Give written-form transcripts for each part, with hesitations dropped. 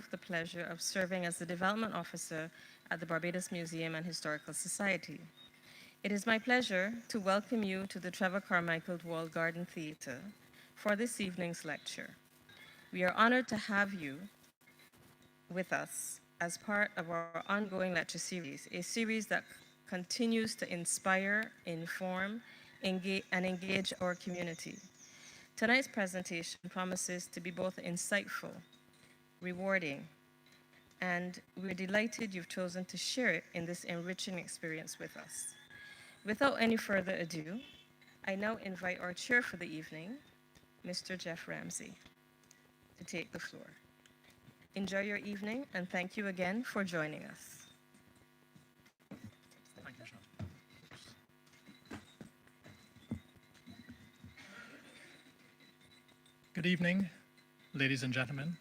have the pleasure of serving as the Development Officer at the Barbados Museum and Historical Society. It is my pleasure to welcome you to the Trevor Carmichael Walled Garden Theatre for this evening's lecture. We are honored to have you with us as part of our ongoing lecture series, a series that continues to inspire, inform, and engage our community. Tonight's presentation promises to be both insightful, rewarding, and we're delighted you've chosen to share it in this enriching experience with us. Without any further ado, I now invite our chair for the evening, Mr. Jeff Ramsey, to take the floor. Enjoy your evening, and thank you again for joining us. Thank you, Sean. Good evening, ladies and gentlemen,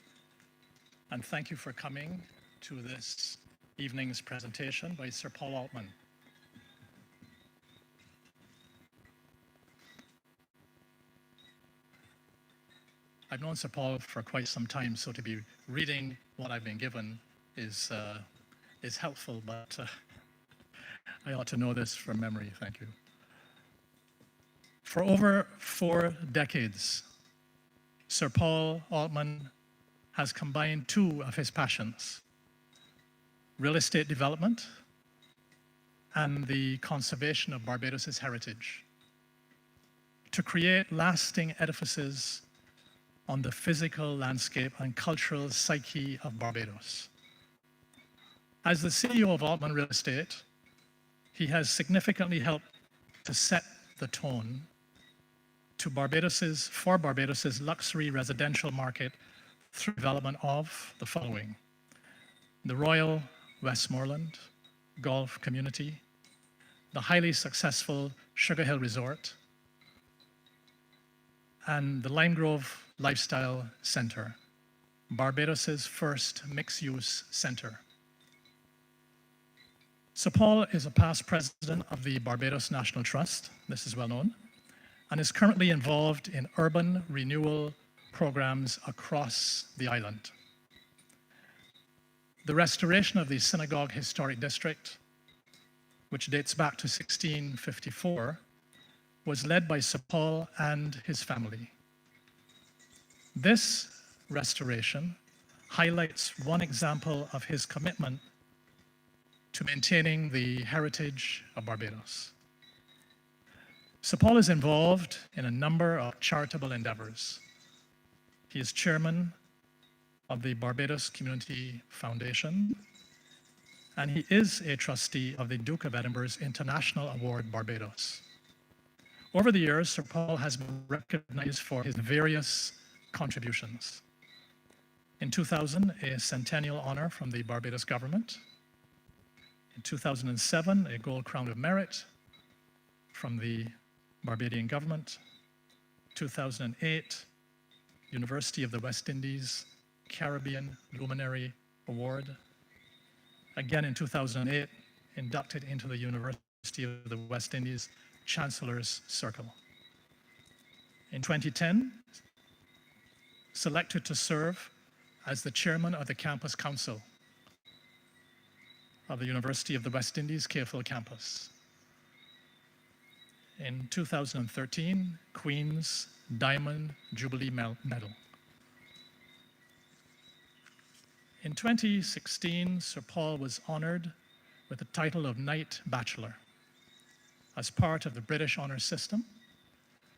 and thank you for coming to this evening's presentation by Sir Paul Altman. I've known Sir Paul for quite some time, so to be reading what I've been given is helpful, but I ought to know this from memory. Thank you. For over 4 decades, Sir Paul Altman has combined 2 of his passions: real estate development and the conservation of Barbados' heritage, to create lasting edifices on the physical landscape and cultural psyche of Barbados. As the CEO of Altman Real Estate, he has significantly helped to set the tone for Barbados's luxury residential market through development of the following: the Royal Westmoreland Golf Community, the highly successful Sugar Hill Resort, and the Lime Grove Lifestyle Center, Barbados's first mixed-use center. Sir Paul is a past president of the Barbados National Trust, this is well known, and is currently involved in urban renewal programs across the island. The restoration of the Synagogue Historic District, which dates back to 1654, was led by Sir Paul and his family. This restoration highlights one example of his commitment to maintaining the heritage of Barbados. Sir Paul is involved in a number of charitable endeavors. He is chairman of the Barbados Community Foundation, and he is a trustee of the Duke of Edinburgh's International Award Barbados. Over the years, Sir Paul has been recognized for his various contributions. In 2000, a Centennial Honor from the Barbados government. In 2007, a Gold Crown of Merit from the Barbadian government. 2008, University of the West Indies Caribbean Luminary Award. Again in 2008, inducted into the University of the West Indies Chancellor's Circle. In 2010, selected to serve as the chairman of the Campus Council of the University of the West Indies Cave Hill campus. In 2013, Queen's Diamond Jubilee Medal. In 2016, Sir Paul was honored with the title of Knight Bachelor as part of the British Honours System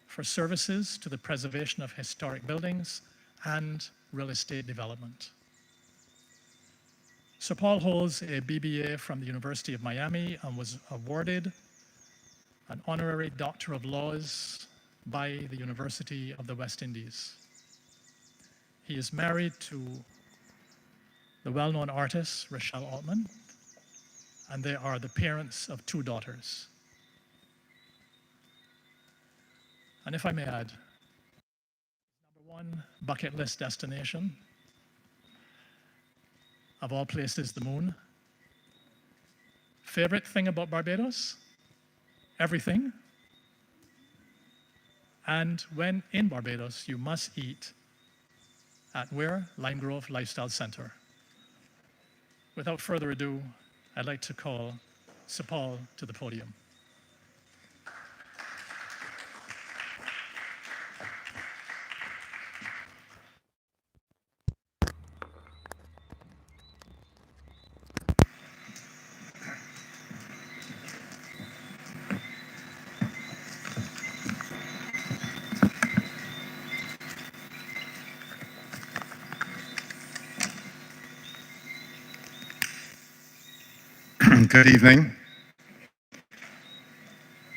for services to the preservation of historic buildings and real estate development. Sir Paul holds a BBA from the University of Miami and was awarded an honorary Doctor of Laws by the University of the West Indies. He is married to the well-known artist Rochelle Altman, and they are the parents of 2 daughters. And if I may add, #1 bucket list destination, of all places, the moon. Favorite thing about Barbados? Everything. And when in Barbados, you must eat at where? Lime Grove Lifestyle Center. Without further ado, I'd like to call Sir Paul to the podium. Good evening.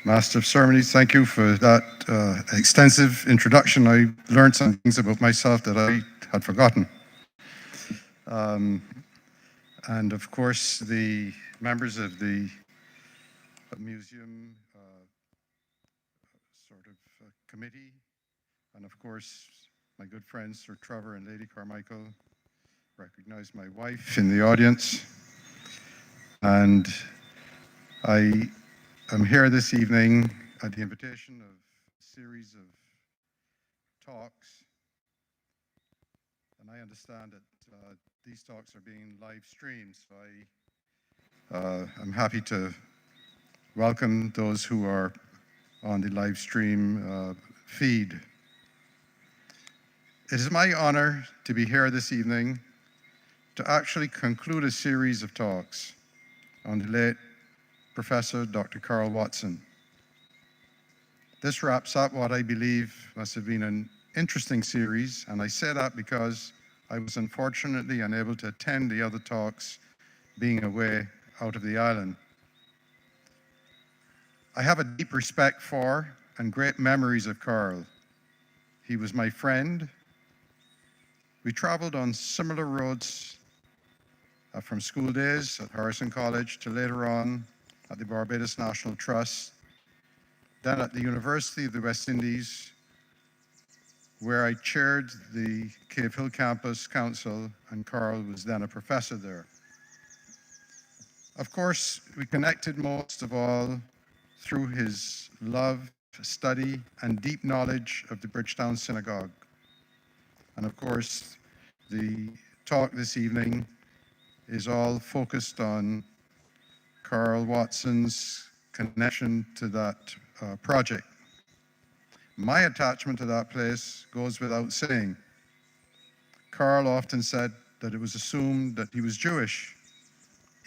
Master of Ceremonies, thank you for that extensive introduction. I learned some things about myself that I had forgotten. And of course, the members of the museum committee, and of course, my good friends, Sir Trevor and Lady Carmichael, recognize my wife in the audience. And I am here this evening at the invitation of a series of talks. And I understand that these talks are being live streamed, so I'm happy to welcome those who are on the live stream feed. It is my honor to be here this evening to actually conclude a series of talks on the late Professor Dr. Karl Watson. This wraps up what I believe must have been an interesting series, and I say that because I was unfortunately unable to attend the other talks, being away out of the island. I have a deep respect for and great memories of Karl. He was my friend. We traveled on similar roads from school days at Harrison College to later on at the Barbados National Trust, then at the University of the West Indies, where I chaired the Cave Hill Campus Council, and Karl was then a professor there. Of course, we connected most of all through his love, study, and deep knowledge of the Bridgetown Synagogue. And of course, the talk this evening is all focused on Karl Watson's connection to that project. My attachment to that place goes without saying. Karl often said that it was assumed that he was Jewish,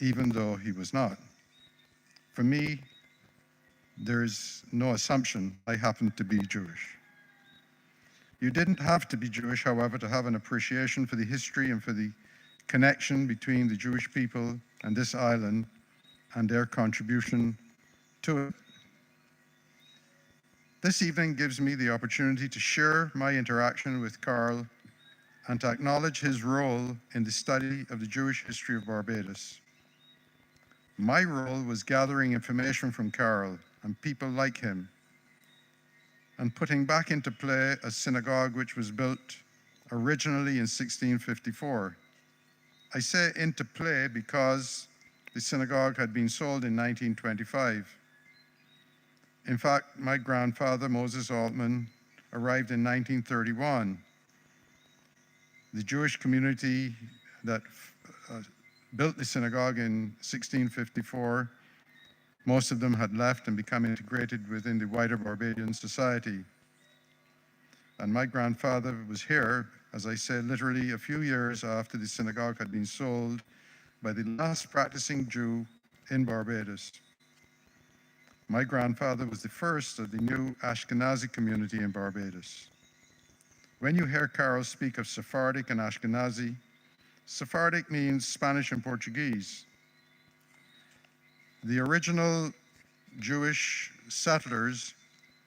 even though he was not. For me, there's no assumption I happen to be Jewish. You didn't have to be Jewish, however, to have an appreciation for the history and for the connection between the Jewish people and this island and their contribution to it. This evening gives me the opportunity to share my interaction with Karl and to acknowledge his role in the study of the Jewish history of Barbados. My role was gathering information from Karl and people like him, and putting back into play a synagogue which was built originally in 1654. I say into play because the synagogue had been sold in 1925. In fact, my grandfather, Moses Altman, arrived in 1931. The Jewish community that built the synagogue in 1654, most of them had left and become integrated within the wider Barbadian society. And my grandfather was here, as I said, literally a few years after the synagogue had been sold by the last practicing Jew in Barbados. My grandfather was the first of the new Ashkenazi community in Barbados. When you hear Karl speak of Sephardic and Ashkenazi, Sephardic means Spanish and Portuguese. The original Jewish settlers,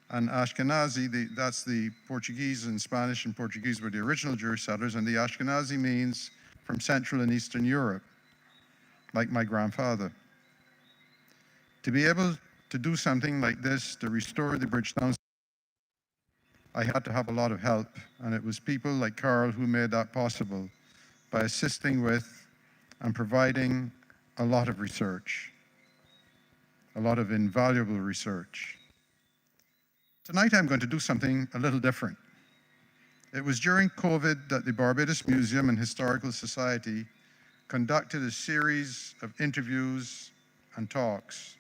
and Ashkenazi, that's the Portuguese and Spanish and Portuguese were the original Jewish settlers, and the Ashkenazi means from Central and Eastern Europe, like my grandfather. To be able to do something like this, to restore the Bridgetown, I had to have a lot of help, and it was people like Karl who made that possible by assisting with and providing a lot of research, a lot of invaluable research. Tonight I'm going to do something a little different. It was during COVID that the Barbados Museum and Historical Society conducted a series of interviews and talks.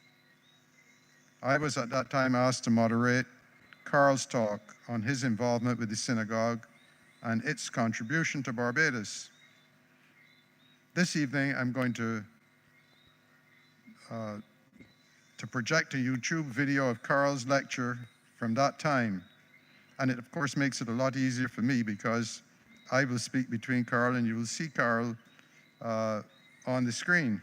I was at that time asked to moderate Karl's talk on his involvement with the synagogue and its contribution to Barbados. This evening, I'm going to project a YouTube video of Karl's lecture from that time. And it, of course, makes it a lot easier for me because I will speak between Karl and you will see Karl on the screen.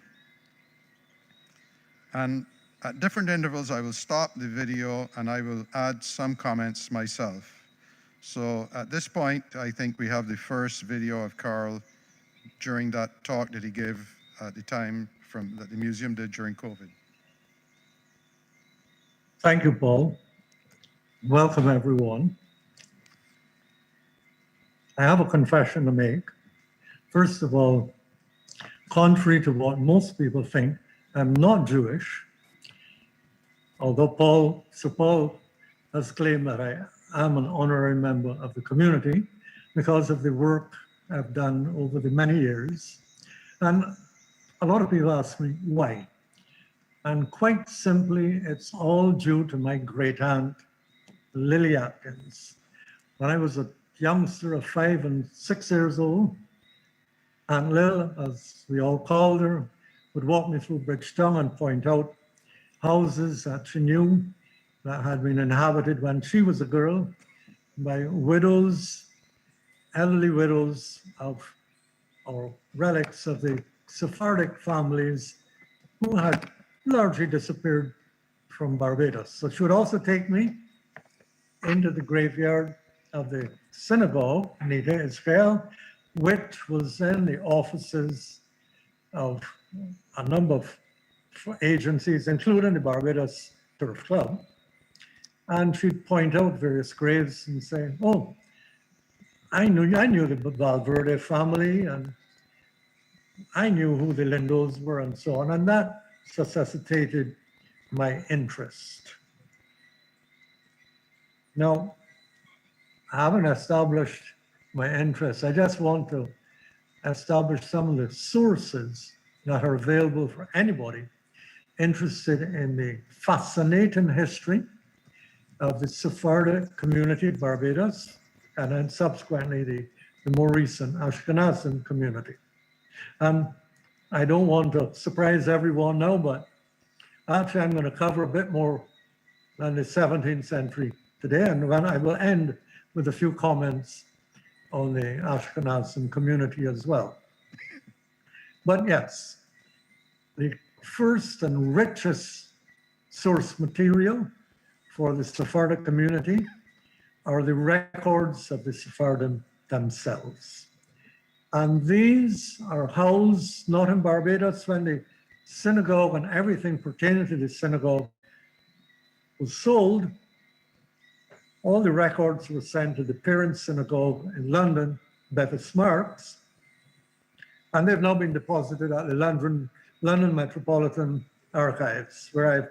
And at different intervals, I will stop the video and I will add some comments myself. So at this point, I think we have the first video of Karl during that talk that he gave at the time that the museum did during COVID. Thank you, Paul. Welcome, everyone. I have a confession to make. First of all, contrary to what most people think, I'm not Jewish, although Sir Paul has claimed that I am an honorary member of the community because of the work I've done over the many years. And a lot of people ask me why. And quite simply, it's all due to my great aunt, Lily Atkins. When I was a youngster of 5 and 6 years old, Aunt Lil, as we all called her, would walk me through Bridgetown and point out houses that she knew that had been inhabited when she was a girl by widows, elderly widows or relics of the Sephardic families who had largely disappeared from Barbados. So she would also take me into the graveyard of the synagogue, Nida Israel, which was in the offices of a number of agencies, including the Barbados Turf Club. And she'd point out various graves and say, oh, I knew the Valverde family, and I knew who the Lindos were and so on. And that necessitated my interest. Now, having established my interest, I just want to establish some of the sources that are available for anybody interested in the fascinating history of the Sephardic community of Barbados, and then subsequently the more recent Ashkenazim community. I don't want to surprise everyone now, but actually I'm going to cover a bit more than the 17th century today, and when I will end with a few comments on the Ashkenazim community as well. But yes, the first and richest source material for the Sephardic community are the records of the Sephardim themselves. And these are housed not in Barbados when the synagogue and everything pertaining to the synagogue was sold. All the records were sent to the parent synagogue in London, Bevis Marks, and they've now been deposited at the London Metropolitan Archives, where I've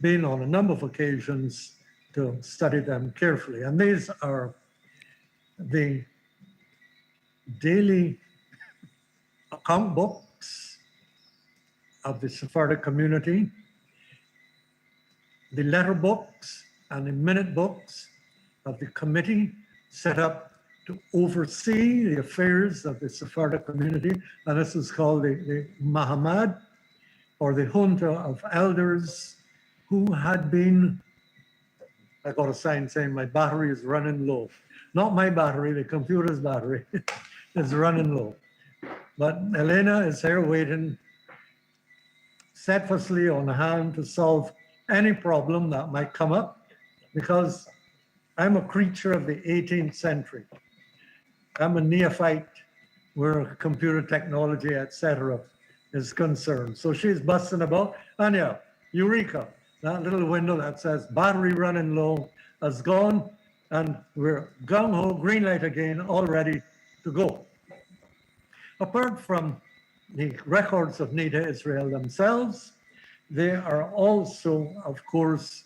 been on a number of occasions to study them carefully. And these are the daily account books of the Sephardic community, the letter books and the minute books of the committee set up to oversee the affairs of the Sephardic community. And this is called the Mahamad, or the junta of elders who had been, I got a sign saying my battery is running low. Not my battery, the computer's battery is running low. But Elena is here waiting steadfastly on hand to solve any problem that might come up, because I'm a creature of the 18th century. I'm a neophyte where computer technology, etc., is concerned. So she's busting about, and yeah, Eureka, that little window that says battery running low has gone, and we're gung-ho, green light again, all ready to go. Apart from the records of Nida Israel themselves, there are also, of course,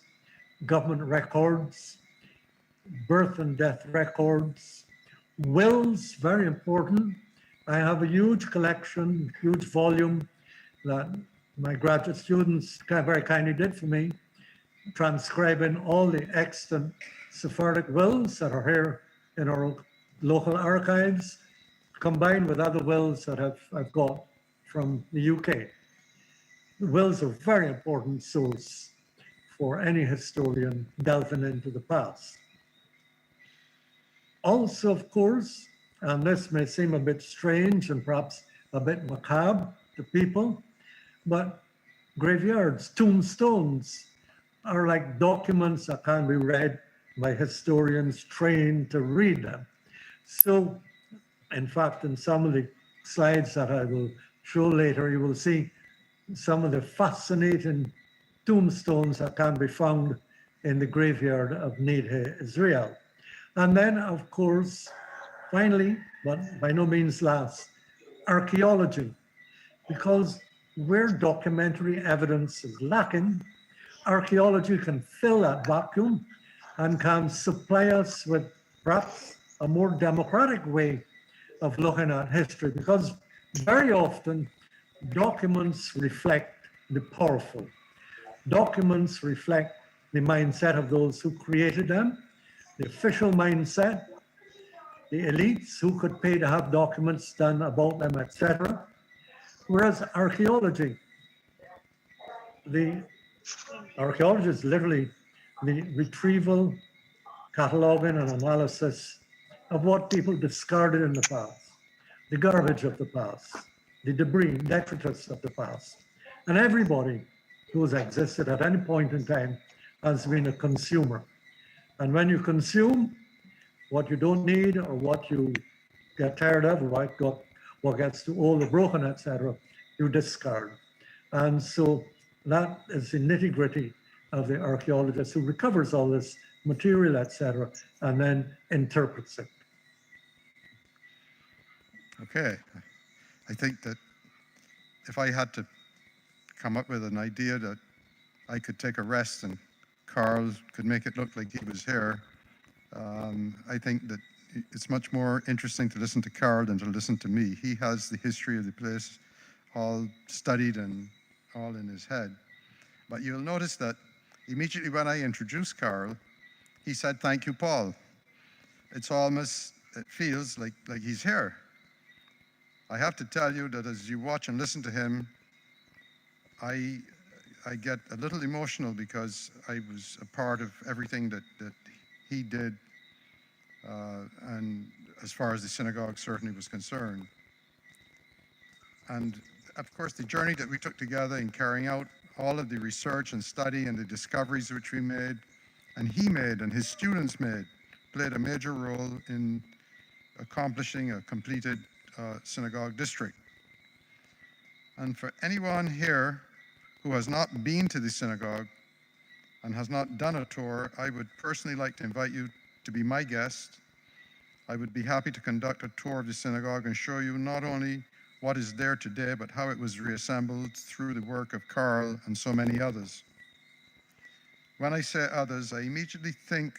government records, birth and death records, wills, very important, I have a huge collection, huge volume that my graduate students very kindly did for me, transcribing all the extant Sephardic wills that are here in our local archives, combined with other wills that I've got from the UK. The wills are a very important source for any historian delving into the past. Also, of course, and this may seem a bit strange and perhaps a bit macabre to people, but graveyards, tombstones, are like documents that can be read by historians trained to read them. So, in fact, in some of the slides that I will show later, you will see some of the fascinating tombstones that can be found in the graveyard of Needhe, Israel. And then, of course, finally, but by no means last, archaeology, because where documentary evidence is lacking, archaeology can fill that vacuum and can supply us with perhaps a more democratic way of looking at history, because very often documents reflect the powerful. Documents reflect the mindset of those who created them, the official mindset, the elites who could pay to have documents done about them, etc. Whereas archaeology, the archaeology is literally the retrieval, cataloging, and analysis of what people discarded in the past, the garbage of the past, the debris, detritus of the past. And everybody who has existed at any point in time has been a consumer. And when you consume what you don't need or what you get tired of, or what gets too old or broken, etc., you discard. And so that is the nitty-gritty of the archaeologist who recovers all this material, etc., and then interprets it. Okay. I think that if I had to come up with an idea that I could take a rest and Karl could make it look like he was here, I think that it's much more interesting to listen to Karl than to listen to me. He has the history of the place all studied and all in his head. But you'll notice that immediately when I introduced Karl, he said, "Thank you, Paul." It's almost, it feels like he's here. I have to tell you that as you watch and listen to him, I get a little emotional because I was a part of everything that he did, and as far as the synagogue certainly was concerned. And of course, the journey that we took together in carrying out all of the research and study and the discoveries which we made, and he made, and his students made, played a major role in accomplishing a completed synagogue district. And for anyone here who has not been to the synagogue and has not done a tour, I would personally like to invite you to be my guest. I would be happy to conduct a tour of the synagogue and show you not only what is there today, but how it was reassembled through the work of Karl and so many others. When I say others, I immediately think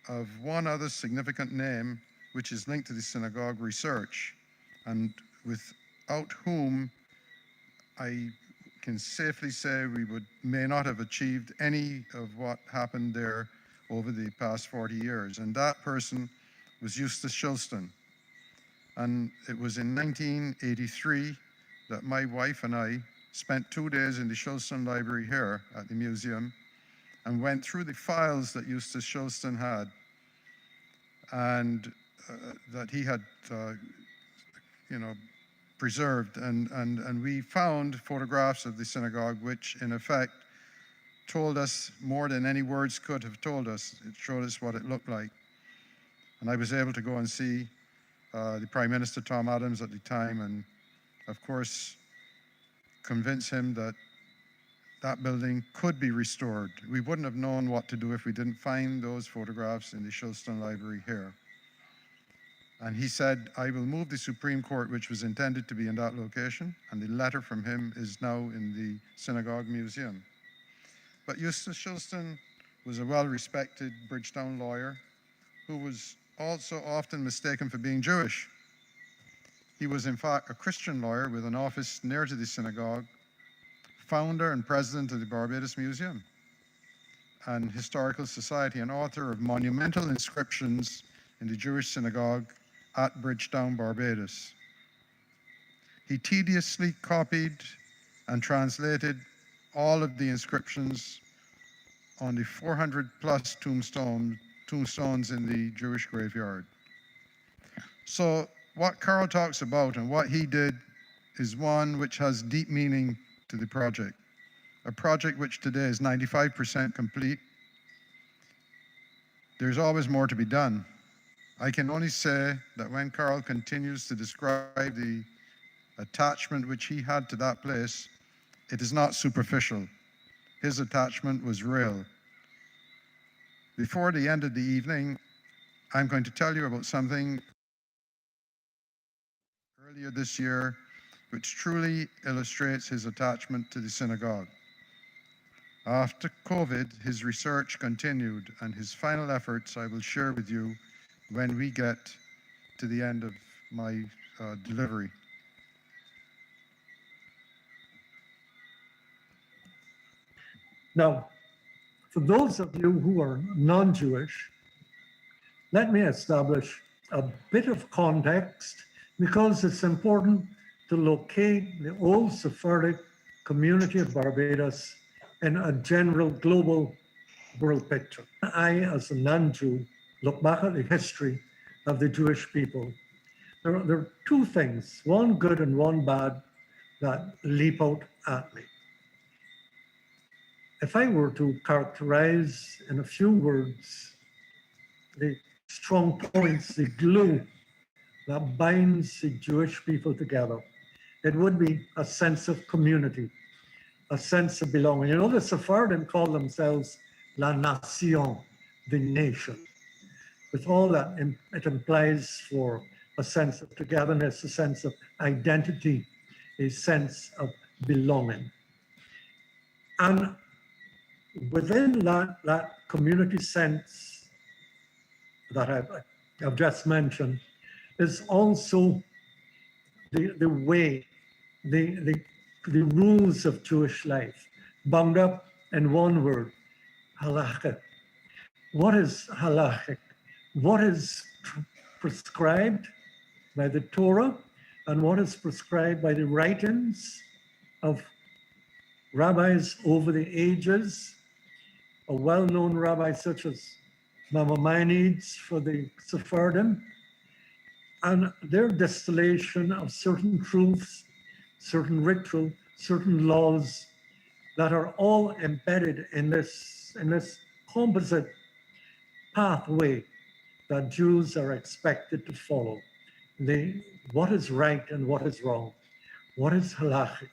of one other significant name which is linked to the synagogue research, and without whom I can safely say we may not have achieved any of what happened there over the past 40 years. And that person was Eustace Shilston. And it was in 1983 that my wife and I spent 2 days in the Shilston Library here at the museum and went through the files that Eustace Shilston had and that he had, preserved. And we found photographs of the synagogue, which in effect told us more than any words could have told us. It showed us what it looked like. And I was able to go and see the Prime Minister, Tom Adams, at the time, and of course, convince him that that building could be restored. We wouldn't have known what to do if we didn't find those photographs in the Shilston Library here. And he said, "I will move the Supreme Court, which was intended to be in that location," and the letter from him is now in the Synagogue Museum. But Eustace Shilston was a well-respected Bridgetown lawyer who was also often mistaken for being Jewish. He was, in fact, a Christian lawyer with an office near to the synagogue, founder and president of the Barbados Museum and Historical Society, and author of monumental inscriptions in the Jewish synagogue at Bridgetown, Barbados. He tediously copied and translated all of the inscriptions on the 400 plus tombstones in the Jewish graveyard. So what Karl talks about and what he did is one which has deep meaning to the project, a project which today is 95% complete. There's always more to be done. I can only say that when Karl continues to describe the attachment which he had to that place, it is not superficial. His attachment was real. Before the end of the evening, I'm going to tell you about something earlier this year which truly illustrates his attachment to the synagogue. After COVID, his research continued, and his final efforts I will share with you when we get to the end of my delivery. Now, for those of you who are non-Jewish, let me establish a bit of context because it's important to locate the old Sephardic community of Barbados in a general global world picture. I, as a non-Jew, look back at the history of the Jewish people. There are two things, one good and one bad, that leap out at me. If I were to characterize in a few words the strong points, the glue that binds the Jewish people together, it would be a sense of community, a sense of belonging. You know, the Sephardim call themselves La Nation, the nation, with all that it implies for a sense of togetherness, a sense of identity, a sense of belonging. And within that community sense that I've just mentioned is also the way, the rules of Jewish life, bound up in one word, halakha. What is halakhic? What is prescribed by the Torah and what is prescribed by the writings of rabbis over the ages, a well-known rabbi such as Maimonides for the Sephardim, and their distillation of certain truths, certain ritual, certain laws that are all embedded in this composite pathway that Jews are expected to follow. What is right and what is wrong, what is halachic.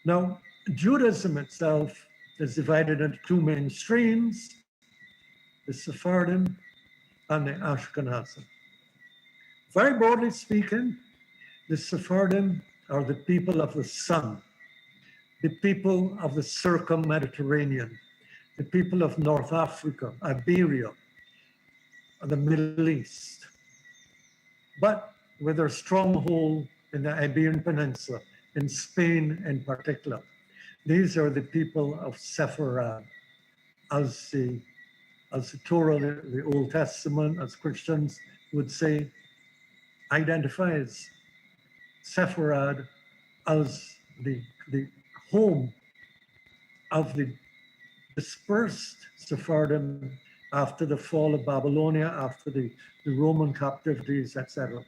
Now, Judaism itself is divided into two main streams, the Sephardim and the Ashkenazim. Very broadly speaking, the Sephardim are the people of the sun, the people of the circum-Mediterranean, the people of North Africa, Iberia, and the Middle East, but with their stronghold in the Iberian Peninsula, in Spain in particular. These are the people of Sepharad, as the Torah, the Old Testament, as Christians would say, identifies Sepharad as the home of the dispersed Sephardim after the fall of Babylonia, after the Roman captivities, etc.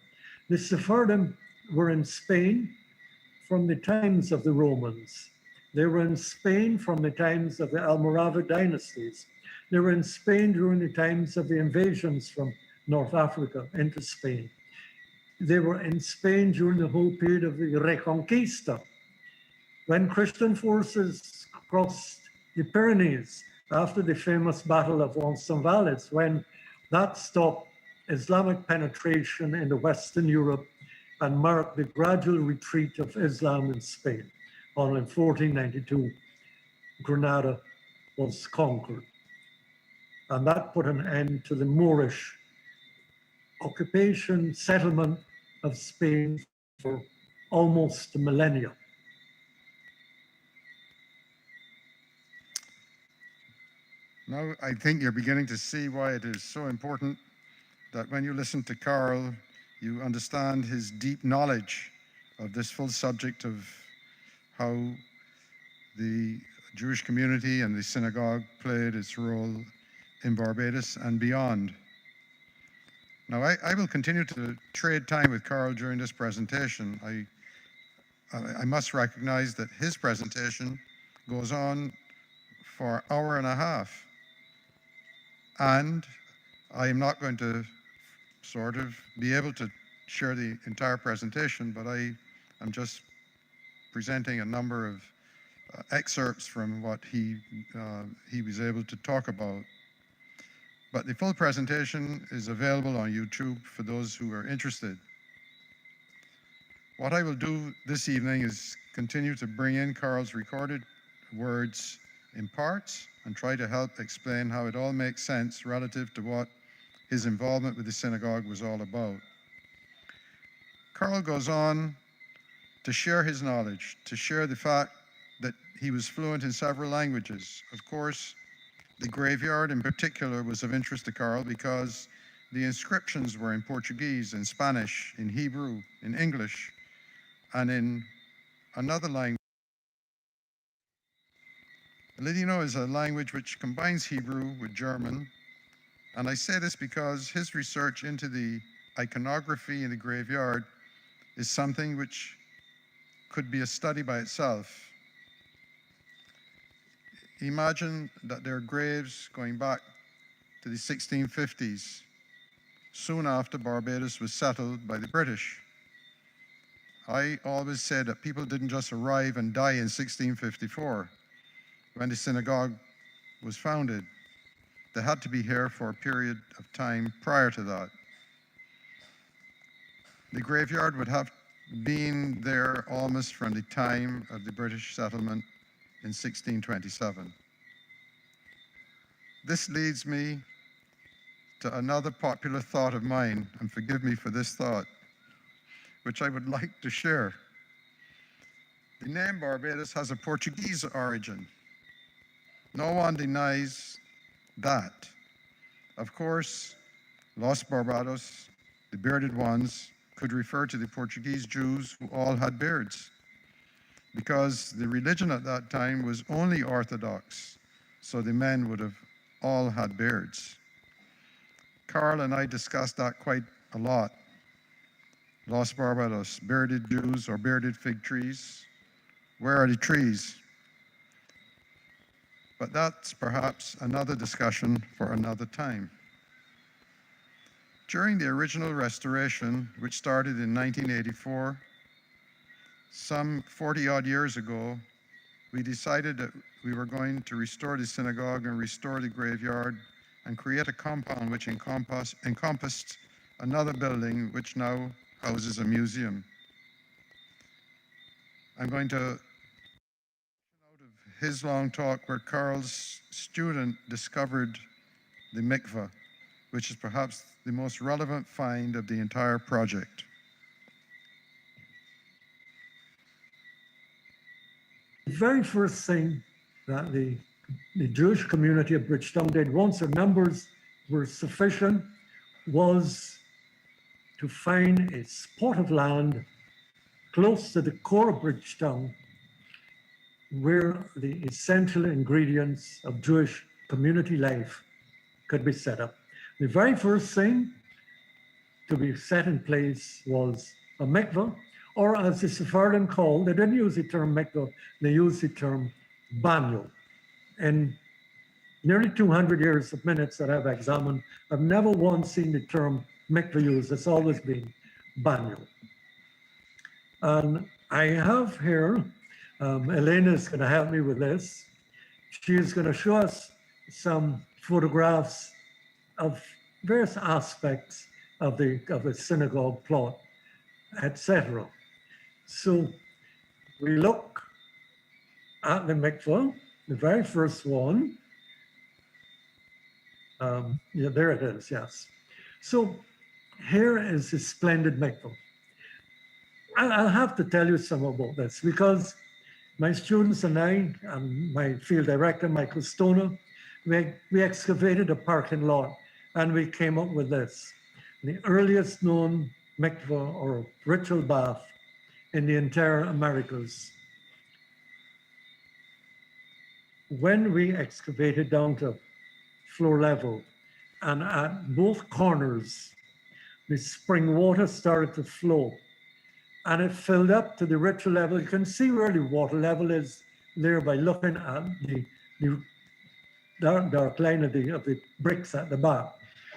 The Sephardim were in Spain from the times of the Romans. They were in Spain from the times of the Almoravid dynasties. They were in Spain during the times of the invasions from North Africa into Spain. They were in Spain during the whole period of the Reconquista, when Christian forces crossed the Pyrenees after the famous Battle of Roncesvalles, when that stopped Islamic penetration into Western Europe and marked the gradual retreat of Islam in Spain. In 1492, Granada was conquered. And that put an end to the Moorish occupation, settlement of Spain for almost a millennia. Now, I think you're beginning to see why it is so important that when you listen to Karl, you understand his deep knowledge of this full subject of how the Jewish community and the synagogue played its role in Barbados and beyond. Now, I will continue to trade time with Karl during this presentation. I must recognize that his presentation goes on for an hour and a half. And I am not going to sort of be able to share the entire presentation, but I am just presenting a number of excerpts from what he was able to talk about. But the full presentation is available on YouTube for those who are interested. What I will do this evening is continue to bring in Karl's recorded words in parts and try to help explain how it all makes sense relative to what his involvement with the synagogue was all about. Karl goes on to share his knowledge, to share the fact that he was fluent in several languages. Of course, the graveyard in particular was of interest to Karl because the inscriptions were in Portuguese, in Spanish, in Hebrew, in English, and in another language. Ladino is a language which combines Hebrew with German, and I say this because his research into the iconography in the graveyard is something which could be a study by itself. Imagine that there are graves going back to the 1650s, soon after Barbados was settled by the British. I always said that people didn't just arrive and die in 1654 when the synagogue was founded. They had to be here for a period of time prior to that. The graveyard would have been there almost from the time of the British settlement in 1627. This leads me to another popular thought of mine, and forgive me for this thought, which I would like to share. The name Barbados has a Portuguese origin. No one denies that. Of course, Los Barbados, the bearded ones, could refer to the Portuguese Jews who all had beards, because the religion at that time was only Orthodox, so the men would have all had beards. Karl and I discussed that quite a lot. Los Barbados, bearded Jews or bearded fig trees. Where are the trees? But that's perhaps another discussion for another time. During the original restoration, which started in 1984, some 40-odd years ago, we decided that we were going to restore the synagogue and restore the graveyard and create a compound which encompassed another building which now houses a museum. I'm going to out of his long talk where Karl's student discovered the mikveh, which is perhaps the most relevant find of the entire project. The very first thing that the Jewish community of Bridgetown did once their numbers were sufficient was to find a spot of land close to the core of Bridgetown where the essential ingredients of Jewish community life could be set up. The very first thing to be set in place was a mikveh, or as the Sephardim called, they didn't use the term mikveh, they used the term banyo. In nearly 200 years of minutes that I've examined, I've never once seen the term mikveh used. It's always been banyo. And I have here, Elena is going to help me with this. She is going to show us some photographs of various aspects of the synagogue plot, etc. So we look at the mikveh, the very first one. Yeah, there it is, yes. So here is a splendid mikveh. I'll have to tell you some about this because my students and I, and my field director, Michael Stoner, we excavated a parking lot and we came up with this. The earliest known mikveh or ritual bath in the entire Americas. When we excavated down to floor level and at both corners, the spring water started to flow and it filled up to the ritual level. You can see where the water level is there by looking at the dark line of the bricks at the back.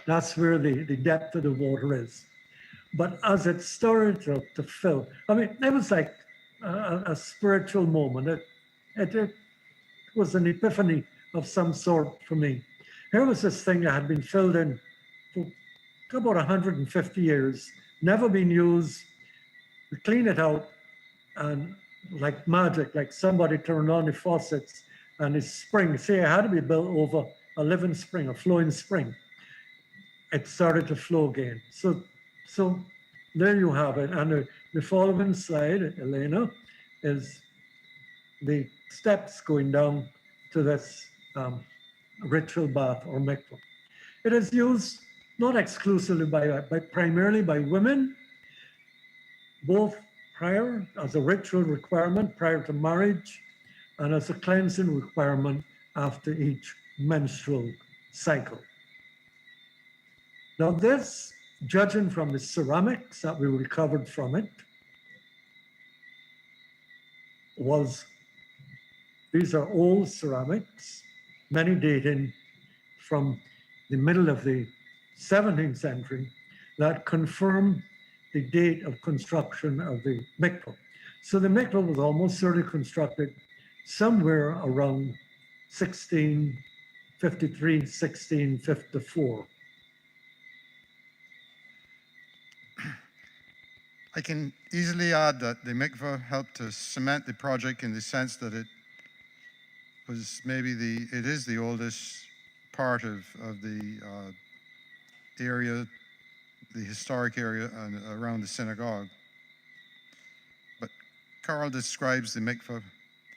That's where the depth of the water is. But as it started to fill, I mean, it was like a spiritual moment. It was an epiphany of some sort for me. Here was this thing that had been filled in for about 150 years, never been used. We clean it out, and like magic, like somebody turned on the faucets and the spring, say it had to be built over a living spring, a flowing spring. It started to flow again. So there you have it. And the following slide, Elena, is the steps going down to this ritual bath or mikveh. It is used not exclusively primarily by women, both prior as a ritual requirement prior to marriage and as a cleansing requirement after each menstrual cycle. Now this, judging from the ceramics that we recovered from it, these are old ceramics, many dating from the middle of the 17th century, that confirm the date of construction of the mikveh. So the mikveh was almost certainly constructed somewhere around 1653, 1654. I can easily add that the mikveh helped to cement the project in the sense that it was it is the oldest part of the area, the historic area around the synagogue. But Karl describes the mikveh,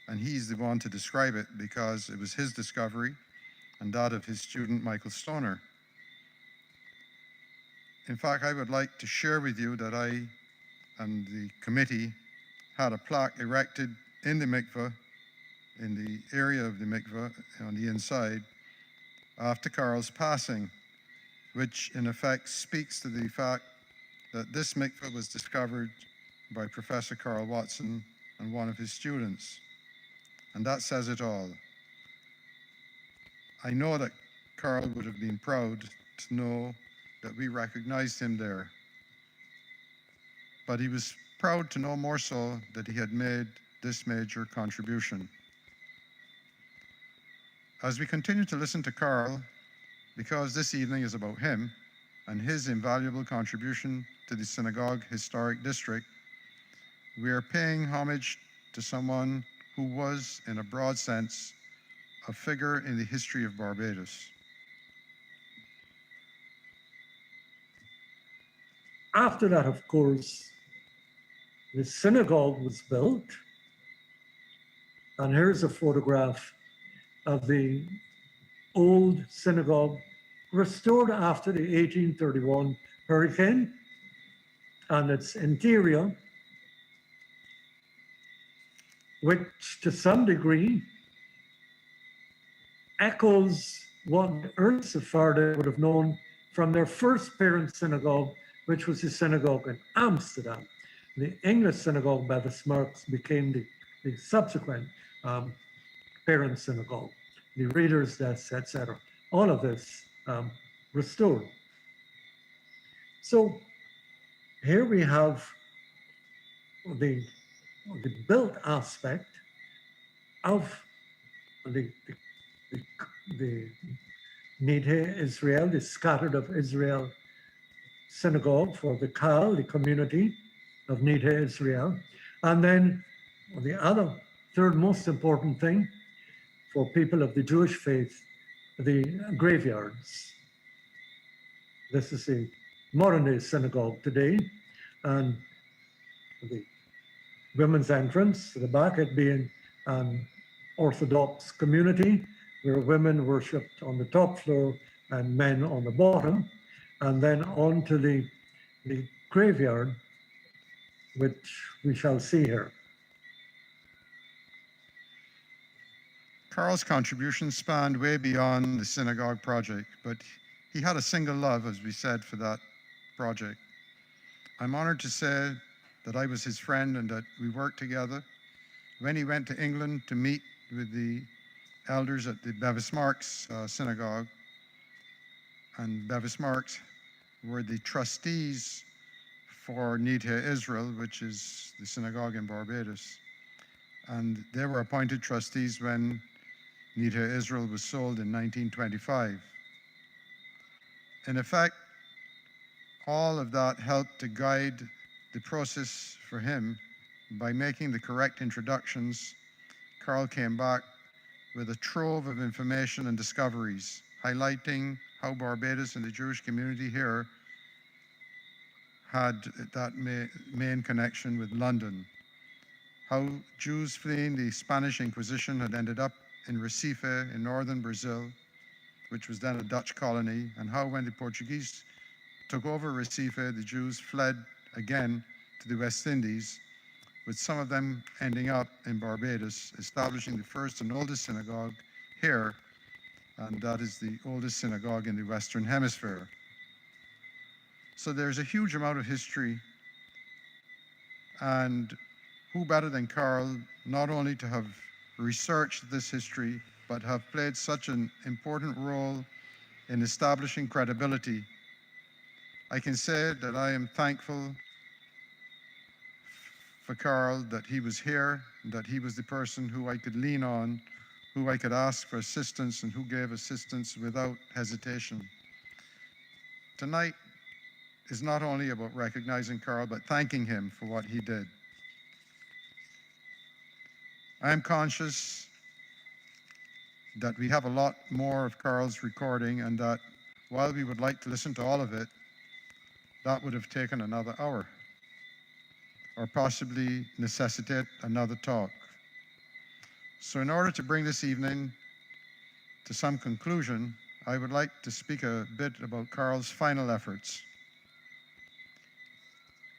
and he's the one to describe it because it was his discovery and that of his student Michael Stoner. In fact, I would like to share with you that I and the committee had a plaque erected in the mikveh, in the area of the mikveh on the inside, after Karl's passing, which in effect speaks to the fact that this mikveh was discovered by Professor Karl Watson and one of his students. And that says it all. I know that Karl would have been proud to know that we recognized him there. But he was proud to know more so that he had made this major contribution. As we continue to listen to Karl, because this evening is about him and his invaluable contribution to the synagogue historic district, we are paying homage to someone who was, in a broad sense, a figure in the history of Barbados. After that, of course, the synagogue was built. And here's a photograph of the old synagogue restored after the 1831 hurricane, and its interior, which to some degree echoes what the early Sephardim would have known from their first parent synagogue, which was the synagogue in Amsterdam. The English synagogue by the Smarts became the subsequent parent synagogue, the readers' desk, etc. All of this restored. So here we have the built aspect of the Nidhe Israel, the scattered of Israel synagogue for the Karl, the community of Nidhe Israel. And then the other third most important thing for people of the Jewish faith, the graveyards. This is a modern day synagogue today. And the women's entrance, at the back it being an Orthodox community where women worshipped on the top floor and men on the bottom, and then on to the graveyard, which we shall see here. Karl's contribution spanned way beyond the synagogue project, but he had a single love, as we said, for that project. I'm honored to say that I was his friend and that we worked together. When he went to England to meet with the elders at the Bevis Marks synagogue, and Bevis Marks were the trustees for Nidhe Israel, which is the synagogue in Barbados. And they were appointed trustees when Nidhe Israel was sold in 1925. In effect, all of that helped to guide the process for him. By making the correct introductions, Karl came back with a trove of information and discoveries, highlighting how Barbados and the Jewish community here had that main connection with London, how Jews fleeing the Spanish Inquisition had ended up in Recife in northern Brazil, which was then a Dutch colony, and how when the Portuguese took over Recife, the Jews fled again to the West Indies, with some of them ending up in Barbados, establishing the first and oldest synagogue here, and that is the oldest synagogue in the Western Hemisphere. So there's a huge amount of history, and who better than Karl, not only to have researched this history, but have played such an important role in establishing credibility. I can say that I am thankful for Karl, that he was here, that he was the person who I could lean on, who I could ask for assistance, and who gave assistance without hesitation. Tonight is not only about recognizing Karl, but thanking him for what he did. I am conscious that we have a lot more of Karl's recording, and that while we would like to listen to all of it, that would have taken another hour, or possibly necessitate another talk. So in order to bring this evening to some conclusion, I would like to speak a bit about Karl's final efforts.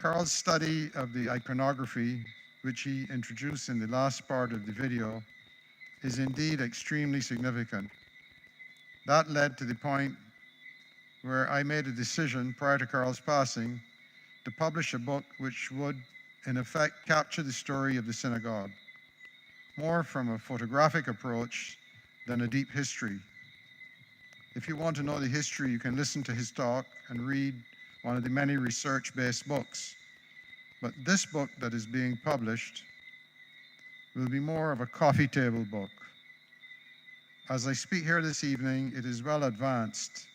Karl's study of the iconography, which he introduced in the last part of the video, is indeed extremely significant. That led to the point where I made a decision prior to Karl's passing to publish a book which would, in effect, capture the story of the synagogue, more from a photographic approach than a deep history. If you want to know the history, you can listen to his talk and read one of the many research-based books. But this book that is being published will be more of a coffee table book. As I speak here this evening, it is well advanced.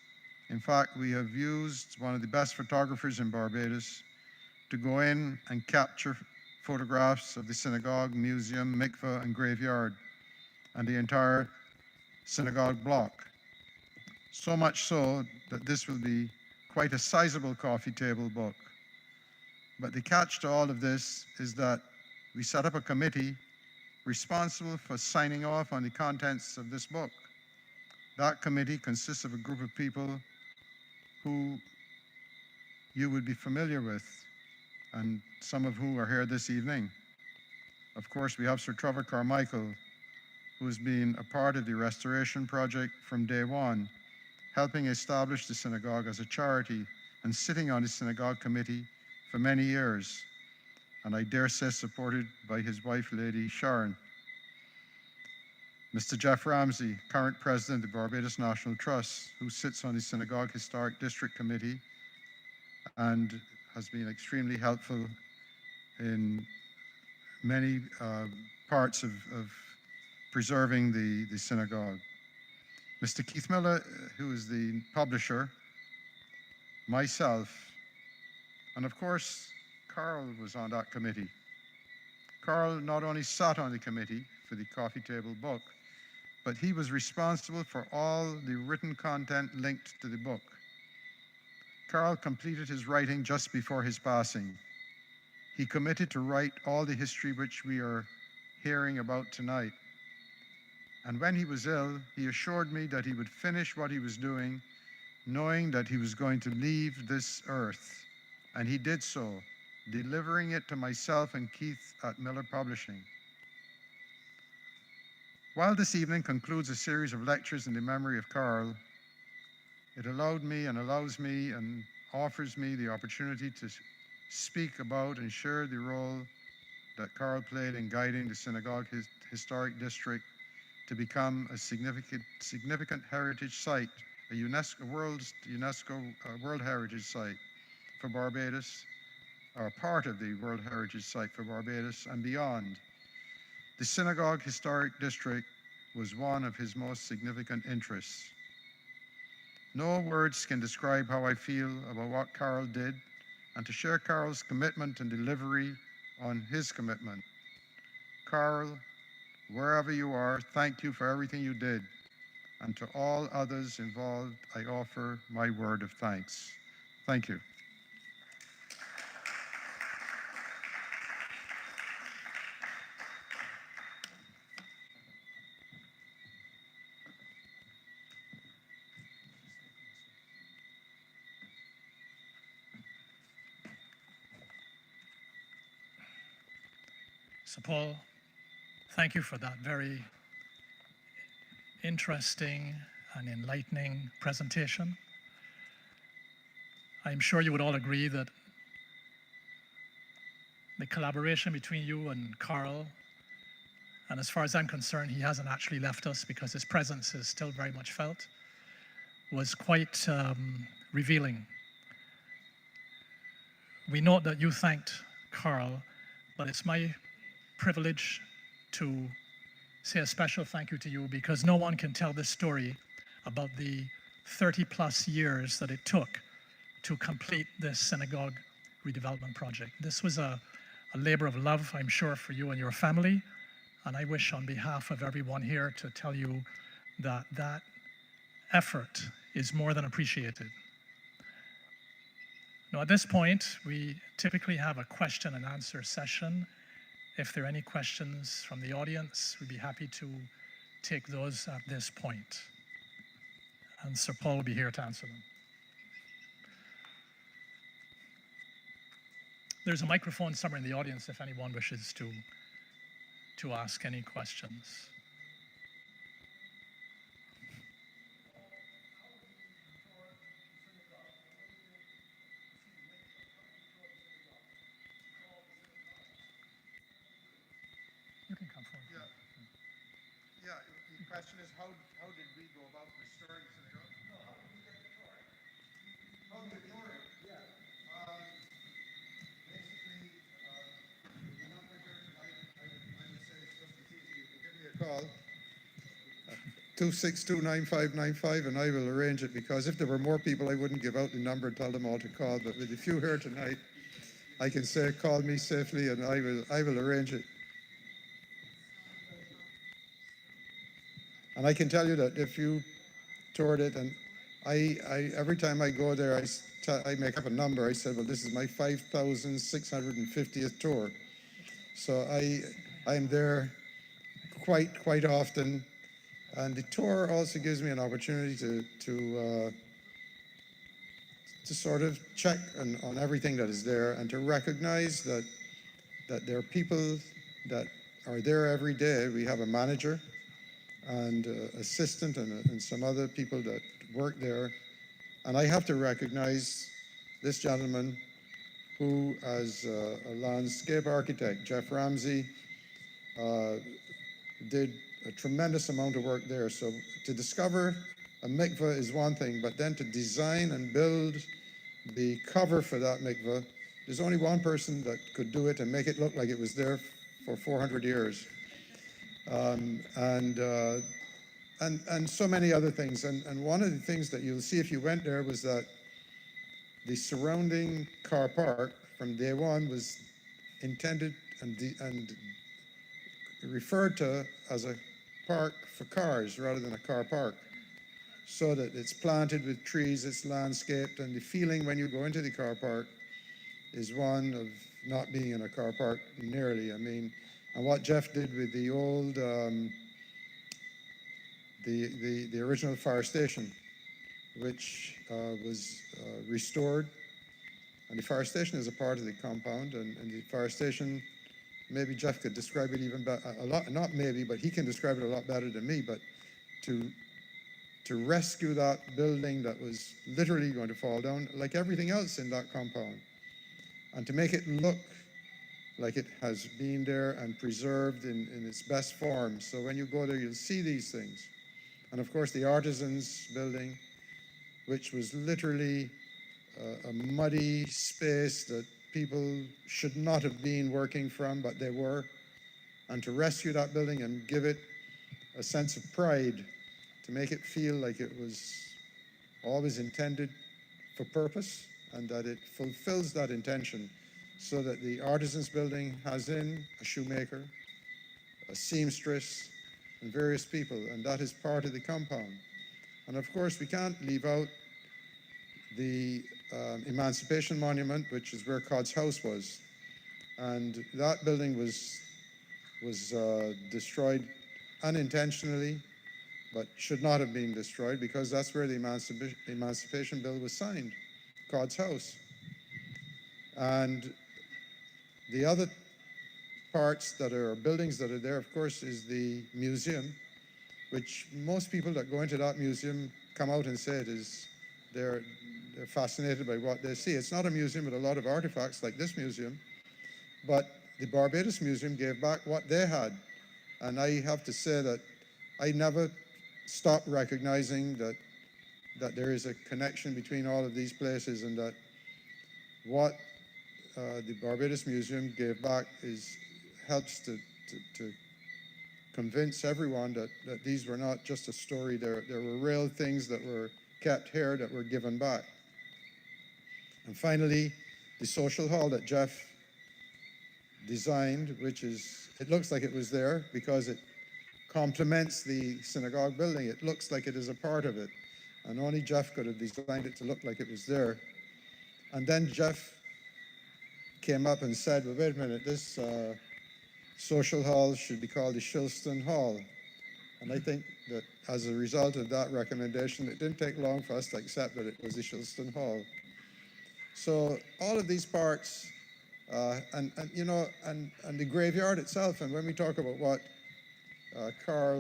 In fact, we have used one of the best photographers in Barbados to go in and capture photographs of the synagogue, museum, mikveh, and graveyard, and the entire synagogue block. So much so that this will be quite a sizable coffee table book. But the catch to all of this is that we set up a committee responsible for signing off on the contents of this book. That committee consists of a group of people who you would be familiar with, and some of who are here this evening. Of course, we have Sir Trevor Carmichael, who has been a part of the restoration project from day one, helping establish the synagogue as a charity and sitting on the synagogue committee for many years, and I dare say supported by his wife, Lady Sharon. Mr. Jeff Ramsey, current president of the Barbados National Trust, who sits on the Synagogue Historic District Committee and has been extremely helpful in many parts of preserving the synagogue. Mr. Keith Miller, who is the publisher, myself, and of course, Karl was on that committee. Karl not only sat on the committee for the coffee table book, but he was responsible for all the written content linked to the book. Karl completed his writing just before his passing. he committed to write all the history which we are hearing about tonight. And when he was ill, he assured me that he would finish what he was doing, knowing that he was going to leave this earth. And he did so, delivering it to myself and Keith at Miller Publishing. While this evening concludes a series of lectures in the memory of Karl, it allowed me and allows me and offers me the opportunity to speak about and share the role that Karl played in guiding the Synagogue Historic District to become a significant heritage site, a UNESCO World Heritage Site for Barbados, or part of the World Heritage Site for Barbados and beyond. The Synagogue Historic District was one of his most significant interests. No words can describe how I feel about what Karl did, and to share Karl's commitment and delivery on his commitment. Karl, wherever you are, thank you for everything you did. And to all others involved, I offer my word of thanks. Thank you. Sir Paul, thank you for that very interesting and enlightening presentation. I'm sure you would all agree that the collaboration between you and Karl, and as far as I'm concerned, he hasn't actually left us because his presence is still very much felt, was quite revealing. We note that you thanked Karl, but it's my privilege to say a special thank you to you because no one can tell this story about the 30+ years that it took to complete this synagogue redevelopment project. This was a labor of love, I'm sure, for you and your family, and I wish on behalf of everyone here to tell you that that effort is more than appreciated. Now, at this point, we typically have a question and answer session. If there are any questions from the audience, we'd be happy to take those at this point. And Sir Paul will be here to answer them. There's a microphone somewhere in the audience if anyone wishes to ask any questions. You can come forward. Yeah, the question is how did we go about restoring the synagogue? No, how did we get the tour? How did we tour it? Yeah. Basically, the number here tonight, I would say it's just as easy. You can give me a call. 262-9595, and I will arrange it, because if there were more people, I wouldn't give out the number and tell them all to call. But with a few here tonight, I can say, call me safely, and I will arrange it. And I can tell you that if you toured it, and I every time I go there, I make up a number. I said, well, this is my 5,650th tour. So I'm there quite often. And the tour also gives me an opportunity to sort of check on everything that is there, and to recognize that there are people that are there every day. We have a manager and assistant and some other people that work there. And I have to recognize this gentleman who, as a landscape architect, Jeff Ramsey, did a tremendous amount of work there. So to discover a mikveh is one thing, but then to design and build the cover for that mikveh, there's only one person that could do it and make it look like it was there for 400 years. And so many other things. And one of the things that you'll see if you went there was that the surrounding car park from day one was intended and referred to as a park for cars rather than a car park, so that it's planted with trees, it's landscaped, and the feeling when you go into the car park is one not being in a car park nearly. I mean, and what Jeff did with the old, the original fire station, which was restored. And the fire station is a part of the compound, and the fire station, maybe Jeff could describe it even a lot, not maybe, but he can describe it a lot better than me, but to rescue that building that was literally going to fall down, like everything else in that compound, and to make it look like it has been there and preserved in its best form. So when you go there, you'll see these things. And of course, the Artisans building, which was literally a muddy space that people should not have been working from, but they were. And to rescue that building and give it a sense of pride, to make it feel like it was always intended for purpose and that it fulfills that intention, so that the Artisans building has in a shoemaker, a seamstress, and various people, and that is part of the compound. And of course, we can't leave out the Emancipation Monument, which is where Codd's house was. And that building was destroyed unintentionally, but should not have been destroyed, because that's where the Emancipation Bill was signed, Codd's house. And the other parts that are buildings that are there, of course, is the museum, which most people that go into that museum come out and say it is, they're fascinated by what they see. It's not a museum with a lot of artifacts like this museum, but the Barbados Museum gave back what they had. And I have to say that I never stopped recognizing that there is a connection between all of these places, and that what the Barbados Museum gave back helps to convince everyone that these were not just a story. There were real things that were kept here that were given back. And finally, the social hall that Jeff designed, which is, it looks like it was there because it complements the synagogue building. It looks like it is a part of it. And only Jeff could have designed it to look like it was there. And then Jeff came up and said, well, wait a minute, this social hall should be called the Shilston Hall. And I think that as a result of that recommendation, it didn't take long for us to accept that it was the Shilston Hall. So all of these parts, and the graveyard itself, and when we talk about what Karl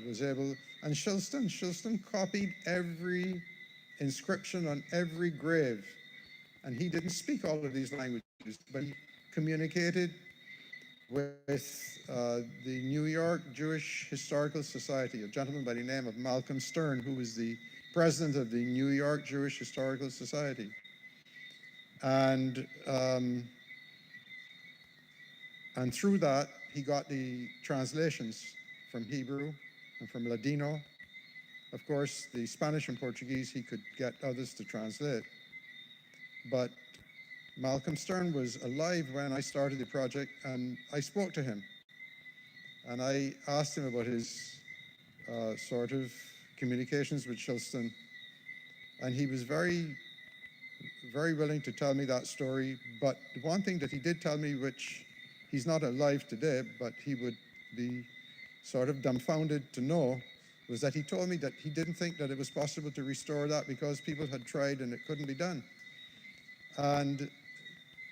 was able, and Shilston copied every inscription on every grave. And he didn't speak all of these languages, but he communicated with the New York Jewish Historical Society, a gentleman by the name of Malcolm Stern, who was the president of the New York Jewish Historical Society. And through that, he got the translations from Hebrew and from Ladino. Of course, the Spanish and Portuguese, he could get others to translate. But Malcolm Stern was alive when I started the project, and I spoke to him. And I asked him about his sort of communications with Shilston. And he was very, very willing to tell me that story. But the one thing that he did tell me, which he's not alive today, but he would be sort of dumbfounded to know, was that he told me that he didn't think that it was possible to restore that because people had tried and it couldn't be done. And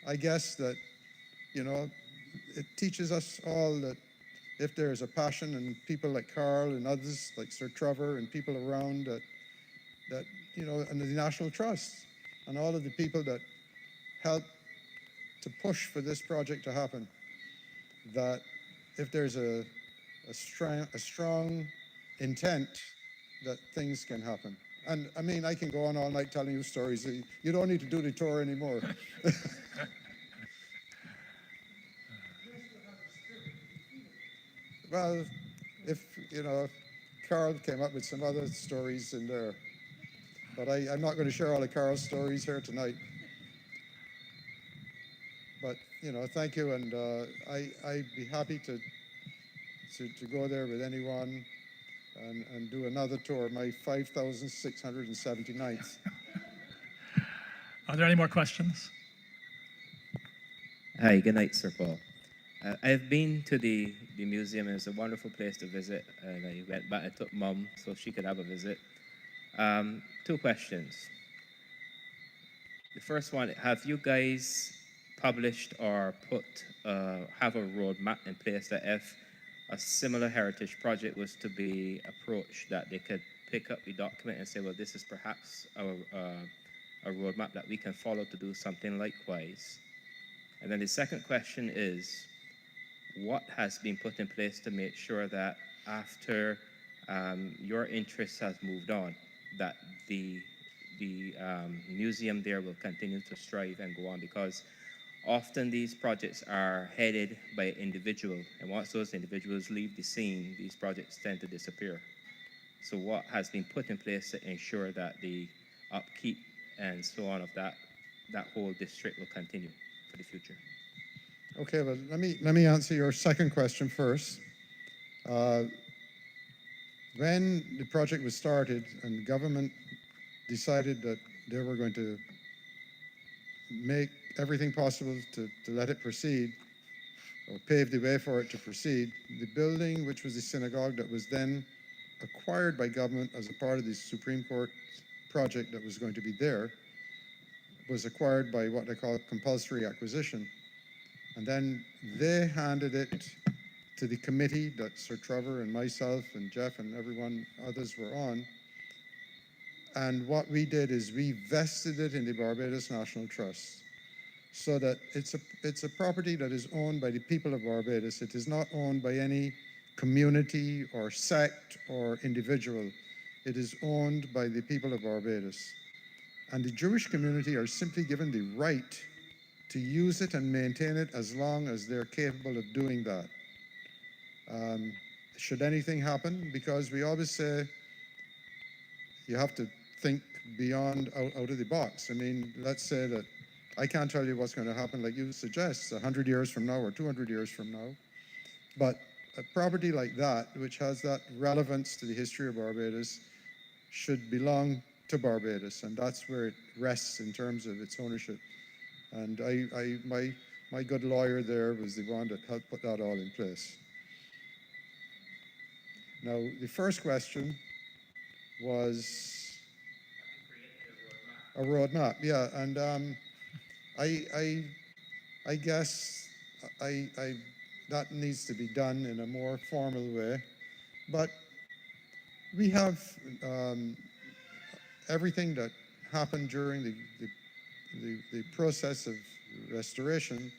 I guess that, you know, it teaches us all that if there is a passion, and people like Karl and others like Sir Trevor and people around that you know, and the National Trust and all of the people that help to push for this project to happen, that if there's a strong intent, that things can happen. And I mean, I can go on all night telling you stories. You don't need to do the tour anymore. Well, if, you know, Karl came up with some other stories in there. But I'm not going to share all of Karl's stories here tonight. But, you know, thank you. And I'd be happy to go there with anyone and do another tour, my 5,679th. Are there any more questions? Hi, good night, Sir Paul. I've been to the museum. It's a wonderful place to visit, and I went back. I took Mum so she could have a visit. Two questions. The first one: have you guys published or have a roadmap in place that if a similar heritage project was to be approached, that they could pick up the document and say, well, this is perhaps a roadmap that we can follow to do something likewise? And then the second question is, what has been put in place to make sure that after your interest has moved on, that the museum there will continue to strive and go on? Because often these projects are headed by an individual, and once those individuals leave the scene, these projects tend to disappear. So what has been put in place to ensure that the upkeep and so on of that whole district will continue for the future? Okay, well, let me answer your second question first. When the project was started and the government decided that they were going to make everything possible to let it proceed, or pave the way for it to proceed, the building, which was the synagogue that was then acquired by government as a part of the Supreme Court project that was going to be there, was acquired by what they call compulsory acquisition. And then they handed it to the committee that Sir Trevor and myself and Jeff and everyone others were on. And what we did is we vested it in the Barbados National Trust, so that it's a property that is owned by the people of Barbados. It is not owned by any community or sect or individual. It is owned by the people of Barbados. And the Jewish community are simply given the right to use it and maintain it as long as they're capable of doing that. Should anything happen, because we always say you have to think beyond out of the box. I mean, let's say that I can't tell you what's going to happen, like you suggest, 100 years from now or 200 years from now. But a property like that, which has that relevance to the history of Barbados, should belong to Barbados, and that's where it rests in terms of its ownership. And my good lawyer there was the one that helped put that all in place. Now, the first question was a roadmap. Yeah, and I guess that needs to be done in a more formal way. But we have everything that happened during the process of restoration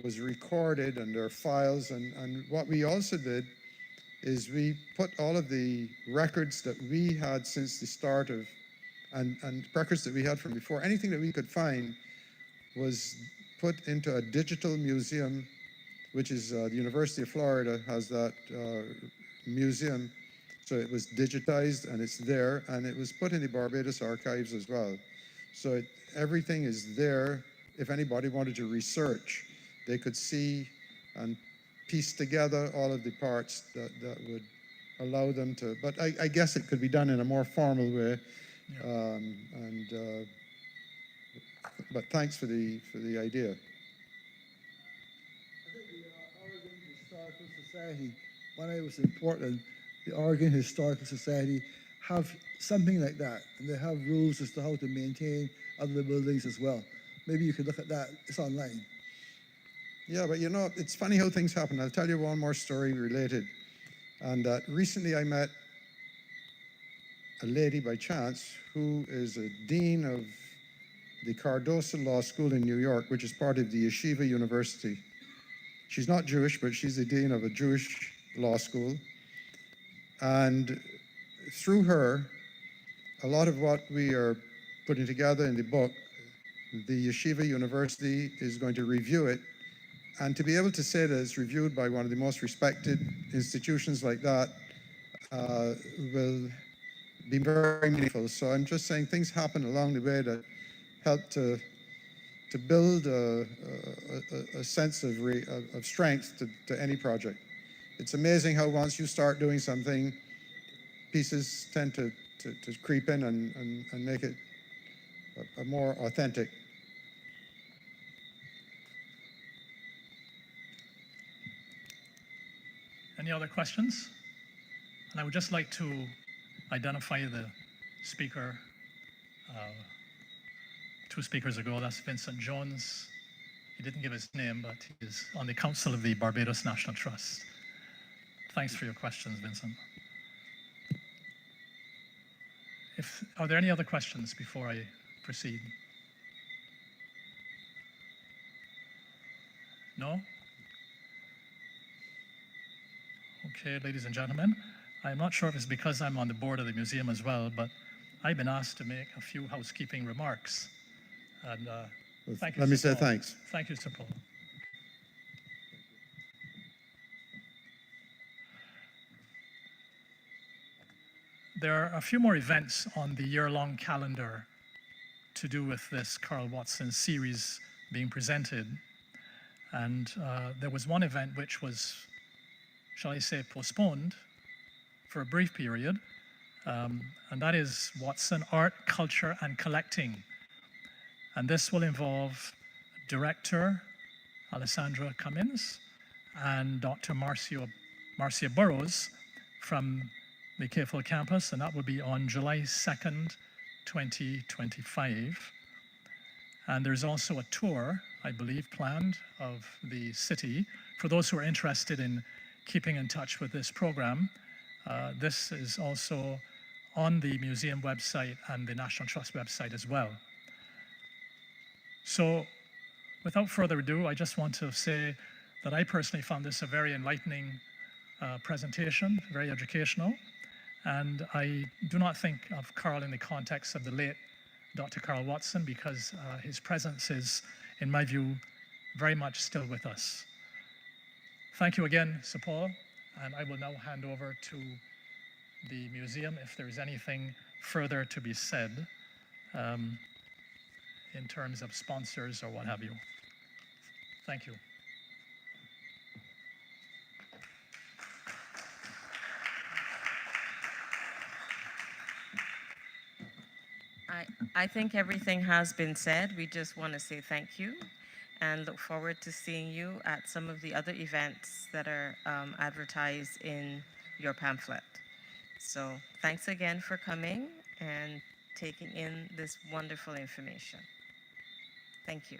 was recorded, and there are files. And what we also did is we put all of the records that we had since the start of, and records that we had from before, anything that we could find was put into a digital museum, which is the University of Florida has that museum. So it was digitized and it's there, and it was put in the Barbados archives as well. So everything is there. If anybody wanted to research, they could see and piece together all of the parts that would allow them to, but I guess it could be done in a more formal way. Yeah. But thanks for the idea. I think the Oregon Historical Society, when I was in Portland, the Oregon Historical Society have something like that, and they have rules as to how to maintain other buildings as well. Maybe you could look at that. It's online. Yeah, but you know, it's funny how things happen. I'll tell you one more story related. And recently I met a lady by chance who is a dean of the Cardoso Law School in New York, which is part of the Yeshiva University. She's not Jewish, but she's the dean of a Jewish law school. And through her, a lot of what we are putting together in the book, the Yeshiva University is going to review it. And to be able to say that it's reviewed by one of the most respected institutions like that will be very meaningful. So I'm just saying things happen along the way that help to build a sense of strength to any project. It's amazing how once you start doing something, pieces tend to creep in and make it a more authentic. Any other questions? And I would just like to identify the speaker, two speakers ago. That's Vincent Jones. He didn't give his name, but he is on the Council of the Barbados National Trust. Thanks for your questions, Vincent. Are there any other questions before I proceed? No? Okay, ladies and gentlemen, I'm not sure if it's because I'm on the board of the museum as well, but I've been asked to make a few housekeeping remarks. And thank you, Let me Sir say Paul. thanks. Thank you, Sir Paul. There are a few more events on the year-long calendar to do with this Karl Watson series being presented. And there was one event which was, shall I say, postponed for a brief period, and that is Watson Art, Culture and Collecting. And this will involve director Alessandra Cummins and Dr. Marcia Burrows from the KFL campus, and that will be on July 2nd, 2025. And there's also a tour, I believe, planned of the city. For those who are interested in keeping in touch with this program, this is also on the museum website and the National Trust website as well. So without further ado, I just want to say that I personally found this a very enlightening presentation, very educational. And I do not think of Karl in the context of the late Dr. Karl Watson, because his presence is, in my view, very much still with us. Thank you again, Sir Paul, and I will now hand over to the museum if there is anything further to be said in terms of sponsors or what have you. Thank you. I think everything has been said. We just want to say thank you and look forward to seeing you at some of the other events that are advertised in your pamphlet. So thanks again for coming and taking in this wonderful information. Thank you.